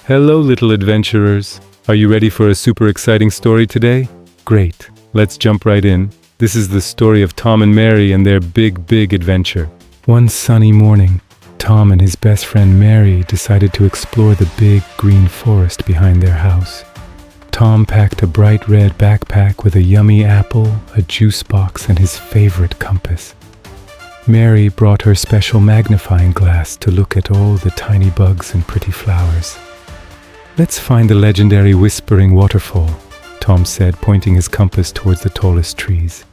Hello, little adventurers. Are you ready for a super exciting story today? Great. Let's jump right in. This is the story of Tom and Mary and their big adventure. One sunny morning, Tom and his best friend Mary decided to explore the big green forest behind their house. Tom packed a bright red backpack with a yummy apple, a juice box, and his favorite compass. Mary brought her special magnifying glass to look at all the tiny bugs and pretty flowers. "Let's find the legendary whispering waterfall," Tom said, pointing his compass towards the tallest trees.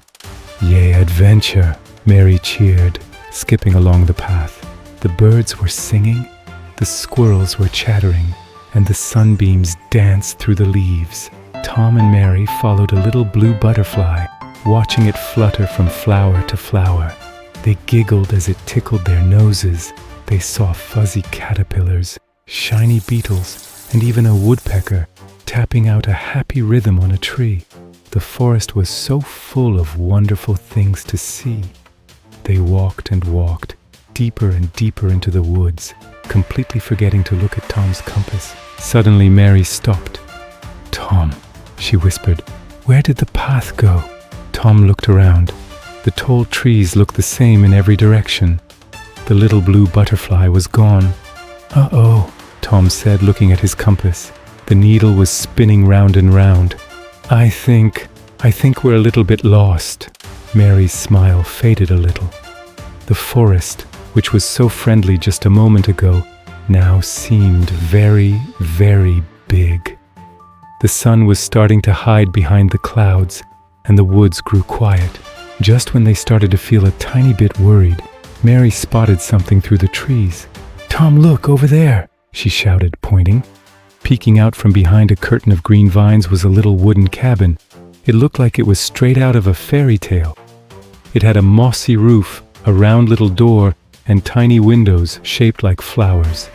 "Yay, adventure!" Mary cheered, skipping along the path. The birds were singing, the squirrels were chattering, and the sunbeams danced through the leaves. Tom and Mary followed a little blue butterfly, watching it flutter from flower to flower. They giggled as it tickled their noses. They saw fuzzy caterpillars, shiny beetles, and even a woodpecker tapping out a happy rhythm on a tree. The forest was so full of wonderful things to see. They walked and walked, deeper and deeper into the woods, completely forgetting to look at Tom's compass. Suddenly Mary stopped. "Tom," she whispered, "where did the path go?" Tom looked around. The tall trees looked the same in every direction. The little blue butterfly was gone. "Uh-oh," Tom said, looking at his compass. The needle was spinning round and round. I think we're a little bit lost." Mary's smile faded a little. The forest, which was so friendly just a moment ago, now seemed very big. The sun was starting to hide behind the clouds, and the woods grew quiet. Just when they started to feel a tiny bit worried, Mary spotted something through the trees. "Tom, look, over there!" she shouted, pointing. Peeking out from behind a curtain of green vines was a little wooden cabin. It looked like it was straight out of a fairy tale. It had a mossy roof, a round little door, and tiny windows shaped like flowers.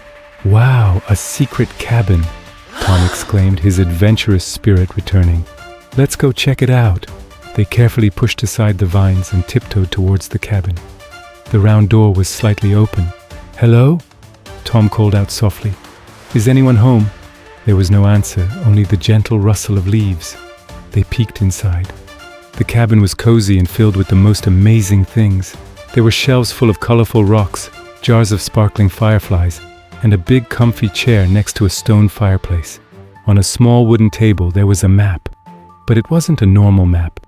"Wow, a secret cabin!" Tom exclaimed, his adventurous spirit returning. "Let's go check it out." They carefully pushed aside the vines and tiptoed towards the cabin. The round door was slightly open. "Hello?" Tom called out softly. "Is anyone home?" There was no answer, only the gentle rustle of leaves. They peeked inside. The cabin was cozy and filled with the most amazing things. There were shelves full of colorful rocks, jars of sparkling fireflies, and a big comfy chair next to a stone fireplace. On a small wooden table there was a map. But it wasn't a normal map.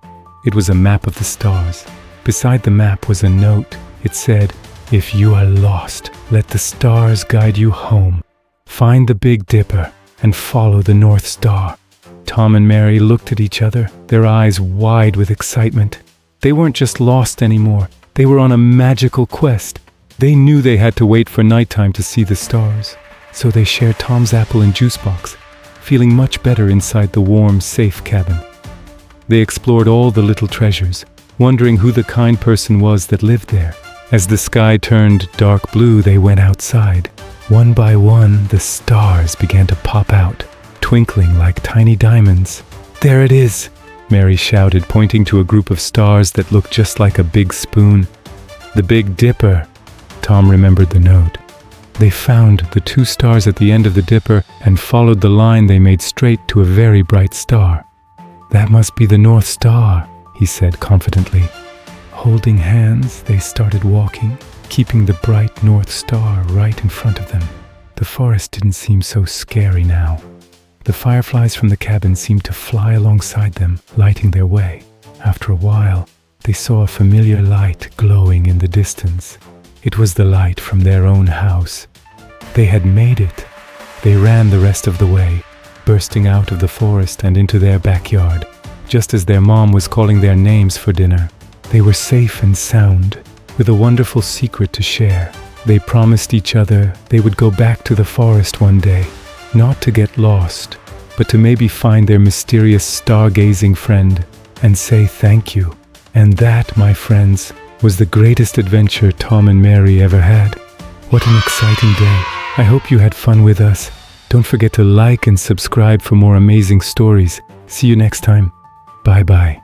It was a map of the stars. Beside the map was a note. It said, "If you are lost, let the stars guide you home. Find the Big Dipper and follow the North Star." Tom and Mary looked at each other, their eyes wide with excitement. They weren't just lost anymore. They were on a magical quest. They knew they had to wait for nighttime to see the stars. So they shared Tom's apple and juice box, feeling much better inside the warm, safe cabin. They explored all the little treasures, wondering who the kind person was that lived there. As the sky turned dark blue, they went outside. One by one, the stars began to pop out, twinkling like tiny diamonds. "There it is!" Mary shouted, pointing to a group of stars that looked just like a big spoon. "The Big Dipper." Tom remembered the note. They found the two stars at the end of the dipper and followed the line they made straight to a very bright star. "That must be the North Star," he said confidently. Holding hands, they started walking, keeping the bright North Star right in front of them. The forest didn't seem so scary now. The fireflies from the cabin seemed to fly alongside them, lighting their way. After a while, they saw a familiar light glowing in the distance. It was the light from their own house. They had made it. They ran the rest of the way, bursting out of the forest and into their backyard, just as their mom was calling their names for dinner. They were safe and sound, with a wonderful secret to share. They promised each other they would go back to the forest one day, not to get lost, but to maybe find their mysterious stargazing friend and say thank you. And that, my friends, was the greatest adventure Tom and Mary ever had. What an exciting day. I hope you had fun with us. Don't forget to like and subscribe for more amazing stories. See you next time. Bye-bye.